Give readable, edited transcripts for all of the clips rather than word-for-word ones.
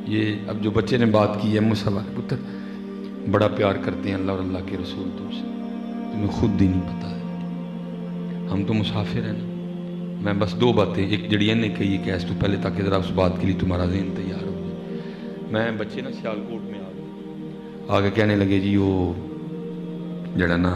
یہ اب جو بچے نے بات کی ہے مصطفیٰ پتر بڑا پیار کرتے ہیں اللہ اور اللہ کے رسول تم سے، تمہیں خود ہی نہیں پتا ہے، ہم تو مسافر ہیں نا۔ میں بس دو باتیں، ایک جڑی نے کہی کہ اس تو پہلے تاکہ ذرا اس بات کے لیے تمہارا ذہن تیار ہو جائے۔ میں بچے نا سیالکوٹ میں آگے کہنے لگے جی وہ جڑا نا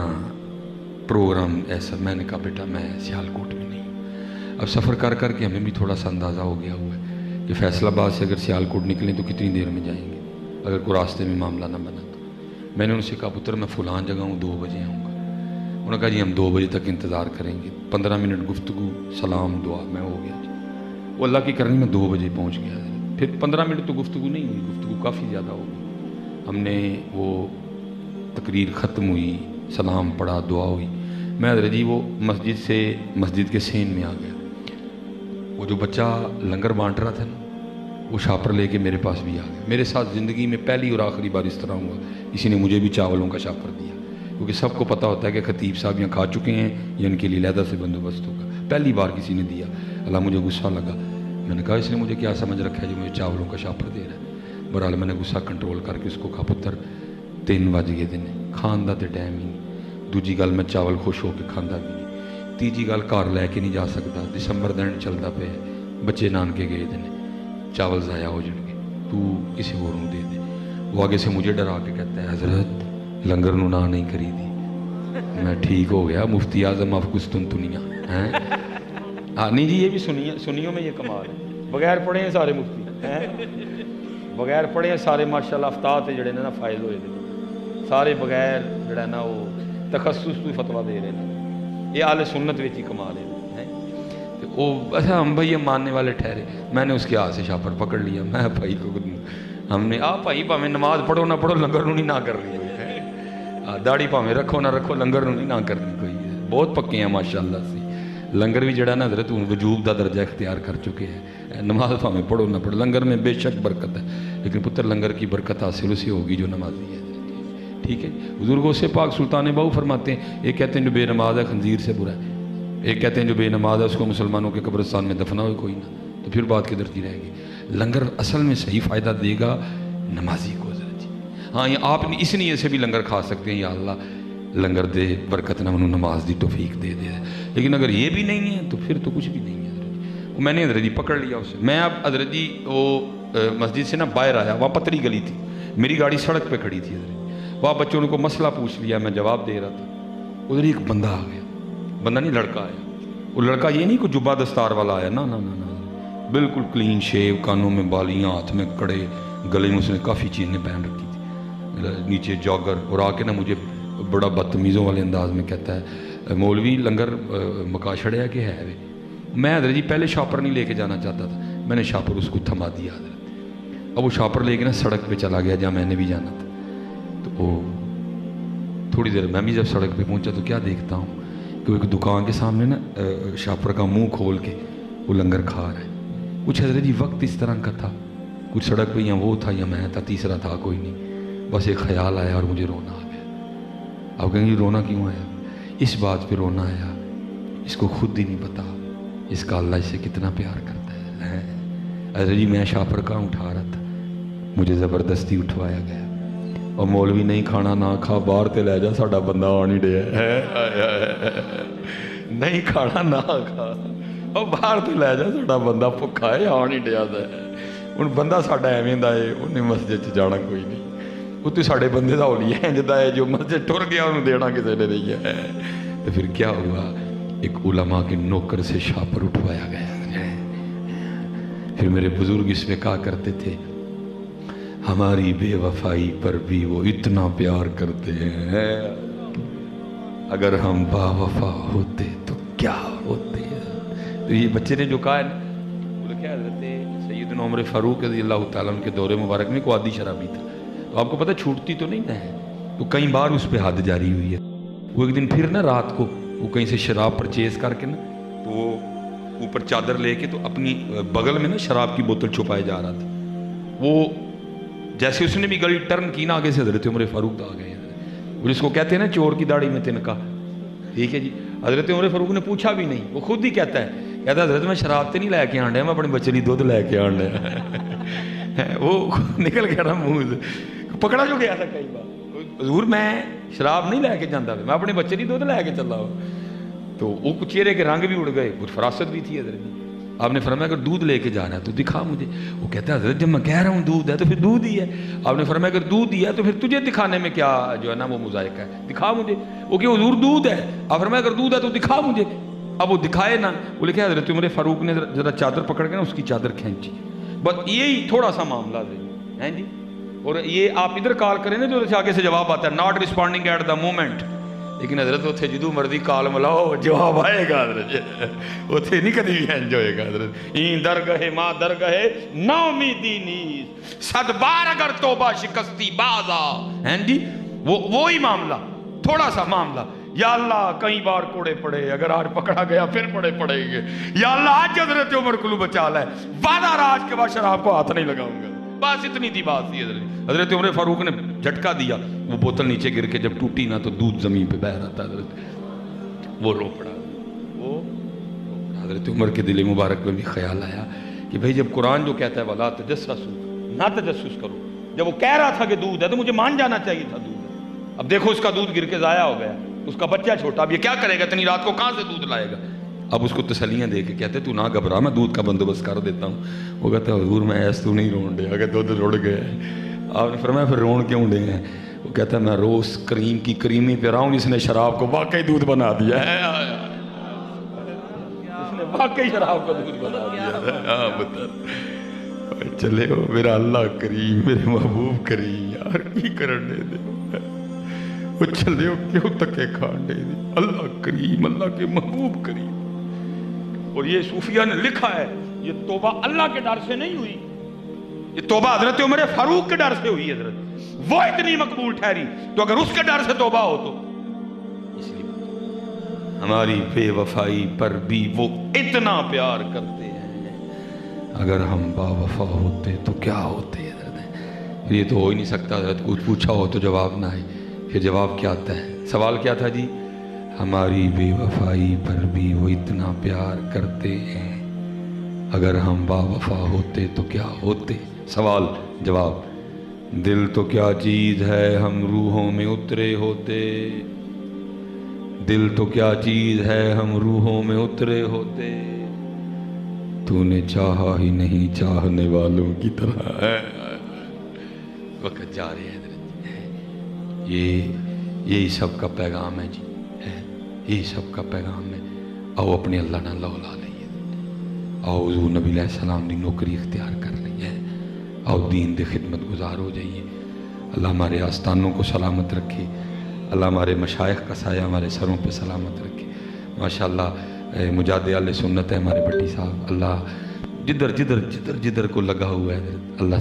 پروگرام ایسا، میں نے کہا بیٹا میں سیالکوٹ میں نہیں ہوں۔ اب سفر کر کر کے ہمیں بھی تھوڑا سا اندازہ ہو گیا ہوا ہے کہ فیصل آباد سے اگر سیالکوٹ نکلیں تو کتنی دیر میں جائیں گے اگر کوئی راستے میں معاملہ نہ بنا تو۔ میں نے ان سے کہا پتر میں فلان جگہ ہوں 2 بجے آؤں گا۔ انہوں نے کہا جی ہم 2 بجے تک انتظار کریں گے، 15 منٹ گفتگو سلام دعا میں ہو گیا جی۔ وہ اللہ کی کرنی میں 2 بجے پہنچ گیا، پھر 15 منٹ تو گفتگو نہیں ہوئی، گفتگو کافی زیادہ ہو گئی۔ ہم نے وہ تقریر ختم ہوئی، سلام پڑھا، دعا ہوئی، میں حضرت جی وہ مسجد سے مسجد کے سین میں آ گیا۔ وہ جو بچہ لنگر بانٹ رہا تھا نا وہ شاپر لے کے میرے پاس بھی آ گیا۔ میرے ساتھ زندگی میں پہلی اور آخری بار اس طرح ہوا کسی نے مجھے بھی چاولوں کا شاپر دیا، کیونکہ سب کو پتہ ہوتا ہے کہ خطیب صاحب یہاں کھا چکے ہیں یا ان کے لیے علیحدہ سے بندوبست ہوگا۔ پہلی بار کسی نے دیا، اللہ مجھے غصہ لگا، میں نے کہا اس نے مجھے کیا سمجھ رکھا ہے جو مجھے چاولوں کا شاپر دے رہا ہے۔ بہرحال میں نے غصہ کنٹرول کر کے اس کو کہا پتر 3 بج گئے دن کھان دا تے ٹائم ہی نہیں، دوجی گل میں چاول خوش ہو کے کھانا بھی نہیں، تیجی گل گھر لے کے نہیں جا سکتا، دسمبر دن چلتا پہ بچے نانکے گئے دن چاول ضائع ہو جائیں گے، تو کسی اور دے دے۔ وہ آگے سے مجھے ڈرا کے کہتا ہے حضرت لنگر نو نہ نہیں کری دی۔ میں ٹھیک ہو گیا، مفتی اعظم آف قسطنطنیہ ہیں۔ نہیں جی یہ بھی سنیوں میں یہ کمال ہے، بغیر پڑھے ہیں سارے مفتی ہیں، بغیر پڑھے ہیں سارے ماشاءاللہ افتاد تے جڑے نے نا فائز ہوئے دے سارے بغیر جڑا نا وہ تخصص تو فتویٰ دے رہے ہیں۔ یہ اہل سنت وچ ہی کمال ہے۔ وہ اچھا ہم بھائی یہ ماننے والے ٹھہرے، میں نے اس کے ہاتھ سے شاپر پکڑ لیا، میں بھائی کو ہم نے بھائی پاویں نماز پڑھو نہ پڑھو لنگر نو نہیں نہ کرنی کوئی، داڑھی پاویں رکھو نہ رکھو لنگر نو نہیں نہ کرنی کوئی۔ بہت پکے ہیں ماشاءاللہ سے، لنگر بھی جڑا نا حضرت وجوب دا درجہ اختیار کر چکے ہیں۔ نماز پاویں پڑھو نہ پڑھو لنگر میں بے شک برکت ہے، لیکن پتر لنگر کی برکت حاصل اسے ہوگی جو نمازی ہے۔ ٹھیک ہے، بزرگوں سے پاک سلطان باؤ فرماتے ہیں ایک کہتے ہیں جو بے نماز ہے خنزیر سے برا ہے، ایک کہتے ہیں جو بے نماز ہے اس کو مسلمانوں کے قبرستان میں دفنا ہوئے کوئی نہ، تو پھر بات کدھر کی رہے گی۔ لنگر اصل میں صحیح فائدہ دے گا نمازی کو حضرت جی۔ ہاں یہ آپ اس نیت سے بھی لنگر کھا سکتے ہیں یا اللہ لنگر دے برکت نہ منو نماز دی توفیق دے دے، لیکن اگر یہ بھی نہیں ہے تو پھر تو کچھ بھی نہیں ہے حضرت جی۔ وہ میں نے حضرت جی پکڑ لیا اسے، میں اب حضرت جی وہ مسجد سے نا باہر آیا، وہاں پتری گلی تھی، میری گاڑی سڑک پہ کھڑی تھی حضرت جی، وہاں بچوں نے کو مسئلہ پوچھ لیا، میں جواب دے رہا تھا، ادھر ایک بندہ آ گیا، بندہ نہیں لڑکا آیا، وہ لڑکا یہ نہیں کوئی جبہ دستار والا آیا، نہ بالکل کلین شیو، کانوں میں بالیاں، ہاتھ میں کڑے، گلے میں اس نے کافی چیزیں پہن رکھی تھی، نیچے جاگر، اور آ کے نا مجھے بڑا بدتمیزوں والے انداز میں کہتا ہے مولوی لنگر مکا چھڑیا کہ ہے وے۔ میں حضرت جی پہلے شاپر نہیں لے کے جانا چاہتا تھا، میں نے شاپر اس کو تھما دیا حضرت، اب وہ شاپر لے کے نا سڑک پہ چلا گیا جہاں میں نے بھی جانا تھا۔ تو وہ تھوڑی دیر میں بھی جب سڑک پہ پہنچا تو کیا دیکھتا ہوں کہ ایک دکان کے سامنے نا شاپر کا منہ کھول کے وہ لنگر کھا رہا ہے۔ کچھ حضرت جی وقت اس طرح کا تھا، کچھ سڑک پہ یا وہ تھا یا میں تھا، تیسرا تھا کوئی نہیں، بس ایک خیال آیا اور مجھے رونا آ گیا۔ اب کہیں گے رونا کیوں آیا؟ اس بات پہ رونا آیا اس کو خود ہی نہیں پتا اس کا اللہ اسے کتنا پیار کرتا ہے۔ حضرت جی میں شاپر کا اٹھا رہا تھا، مجھے زبردستی اٹھوایا گیا، اور مولوی نہیں کھانا نہ کھا، باہر تے لے جا ساڈا بندہ آ نہیں ڈیا، نہیں کھانا نہ کھا، اور باہر تے لے جا ساڈا بندہ بھکا ہے آ نہیں ڈیا، ہوں بندہ ساڈا ایویں دا ہے انہیں مسجد چ جانا کوئی نہیں، وہ تو ساڈے بندے دا ہولی ہے جدا ہے جو مسجد ٹر گیا انہوں دینا کسی نے نہیں ہے۔ تو پھر کیا ہوا، ایک علماء کے نوکر سے شاپر اٹھوایا گیا۔ پھر میرے بزرگ اس میں کہا کرتے تھے ہماری بے وفائی پر بھی وہ اتنا پیار کرتے ہیں، اگر ہم با وفا ہوتے تو کیا ہوتے ہیں۔ تو یہ بچے نے جو کہا ہے وہ لکھا ہے حضرت سیدنا عمر فاروق رضی اللہ تعالیٰ عنہ کے دور مبارک میں کوئی عادی شرابی تھا، تو آپ کو پتہ چھوٹتی تو نہیں ہے، تو کئی بار اس پہ حد جاری ہوئی ہے۔ وہ ایک دن پھر نا رات کو وہ کہیں سے شراب پرچیز کر کے نا تو وہ اوپر چادر لے کے تو اپنی بغل میں نا شراب کی بوتل چھپائے جا رہا تھا، وہ جیسے اس نے بھی گلی ٹرن کی نا آگے سے حضرت عمر فاروق آ گئے، وہ جس کو کہتے ہیں نا چور کی داڑھی میں تنکا، ٹھیک ہے جی۔ حضرت عمر فاروق نے پوچھا بھی نہیں، وہ خود ہی کہتا ہے حضرت میں شراب تے نہیں لے کے آن ڈیا، میں اپنے بچے لی دودھ لے کے آن ڈیا۔ وہ نکل گیا نا منہ سے, پکڑا جو گیا تھا کئی بار. حضور میں شراب نہیں لے کے جانا, میں اپنے بچے نہیں دودھ لے کے چلا ہوں. تو وہ چہرے کے رنگ بھی اڑ گئے, کچھ فراست بھی تھی حضرت. آپ نے فرمایا اگر دودھ لے کے جانا ہے تو دکھا مجھے. وہ کہتا ہے حضرت جب میں کہہ رہا ہوں دودھ ہے تو پھر دودھ ہی ہے. آپ نے فرمایا اگر دودھ ہی ہے تو پھر تجھے دکھانے میں کیا جو ہے نا وہ مذائقہ ہے, دکھا مجھے. وہ کہ حضور دودھ ہے. آپ فرمایا اگر دودھ ہے تو دکھا مجھے. اب وہ دکھائے نا, وہ لکھا حضرت عمر فاروق نے ذرا چادر پکڑ کے نا اس کی چادر کھینچی. بس یہی تھوڑا سا معاملہ ہے جی. اور یہ آپ ادھر کال کریں نا جو آگے سے جواب آتا ہے not responding at the moment, لیکن حضرت اتنے جدو مرضی کال ملاؤ جواب آئے گا حضرت. اتنے نہیں کدی بھی انج ہوئے گا حضرت. این درگاہ ماں درگاہ نا امیدی نیز صد بار اگر توبہ شکستی بازا ہیں جی. وہی معاملہ, تھوڑا سا معاملہ. یا اللہ کئی بار کوڑے پڑے, اگر آج پکڑا گیا پھر پڑے پڑیں گے. یا اللہ آج حضرت عمر کو بچا لے, وعدہ راج کے بعد شراب کو ہاتھ نہیں لگاؤں گا. بس اتنی تھی بات تھی حضرت. حضرت عمر فاروق نے جھٹکا دیا, وہ بوتل نیچے گر کے جب ٹوٹی نا تو دودھ زمین پہ بہہ رہا تھا حضرت. وہ رو پڑا. وہ حضرت عمر کے دل مبارک میں بھی خیال آیا کہ بھئی جب قرآن جو کہتا ہے وَلَا تَجَسَّسُوا, نہ تجسس کرو, جب وہ کہہ رہا تھا کہ دودھ ہے تو مجھے مان جانا چاہیے تھا دودھ ہے. اب دیکھو اس کا دودھ گر کے ضائع ہو گیا, اس کا بچہ چھوٹا, اب یہ کیا کرے گا, اتنی رات کو کہاں سے دودھ لائے گا. اب اس کو تسلیاں دے کے کہتے تو نہ گھبرا, میں دودھ کا بندوبست کر دیتا ہوں. وہ کہتا ہے حضور میں ایس تو نہیں رون دے, اگر دودھ رڑ گیا. آپ نے فرمایا پھر رون کیوں دے ہیں. وہ کہتا ہے میں روز کریم کی کریمی پہ رہا ہوں, اس نے شراب کو واقعی دودھ بنا دیا ہے. اس نے واقعی شراب کو دودھ بنا دیا. چلے ہو میرا اللہ کریم, میرے محبوب کریم, یار کی کرنے دے. وہ چلے ہو کیوں تکے کھانے دے. اللہ کریم, اللہ کے محبوب کریم. اور یہ صوفیہ نے لکھا ہے یہ توبہ اللہ کے ڈر سے نہیں ہوئی, یہ توبہ حضرت عمر فاروق کے ڈر سے ہوئی. حضرت وہ اتنی مقبول ٹھہری, تو اگر اس کے ڈر سے توبہ ہو تو اس لیے ہماری بے وفائی پر بھی وہ اتنا پیار کرتے ہیں. اگر ہم با وفا ہوتے تو کیا ہوتے حضرت. یہ تو ہو ہی نہیں سکتا حضرت. کچھ پوچھا ہو تو جواب نہ آئے, پھر جواب کیا آتا ہے. سوال کیا تھا جی, ہماری بے وفائی پر بھی وہ اتنا پیار کرتے ہیں, اگر ہم با وفا ہوتے تو کیا ہوتے. سوال جواب. دل تو کیا چیز ہے ہم روحوں میں اترے ہوتے, دل تو کیا چیز ہے ہم روحوں میں اترے ہوتے, تو نے چاہا ہی نہیں چاہنے والوں کی طرح. وقت جا رہے ہیں حضرت. یہی سب کا پیغام ہے جی, یہی سب کا پیغام ہے. آؤ اپنے اللہ نہ لو لا لئیے, آؤ حضور نبی علیہ السلام دی نوکری اختیار کر لئیے, آؤ دین دے خدمت گزار ہو جائیے. اللہ ہمارے آستانوں کو سلامت رکھے, اللہ ہمارے مشائخ کا سایہ ہمارے سروں پہ سلامت رکھے. ماشاءاللہ مجاہد اہل سنت ہے ہمارے بھٹی صاحب. اللہ جدھر جدھر جدھر جدھر کو لگا ہوا ہے اللہ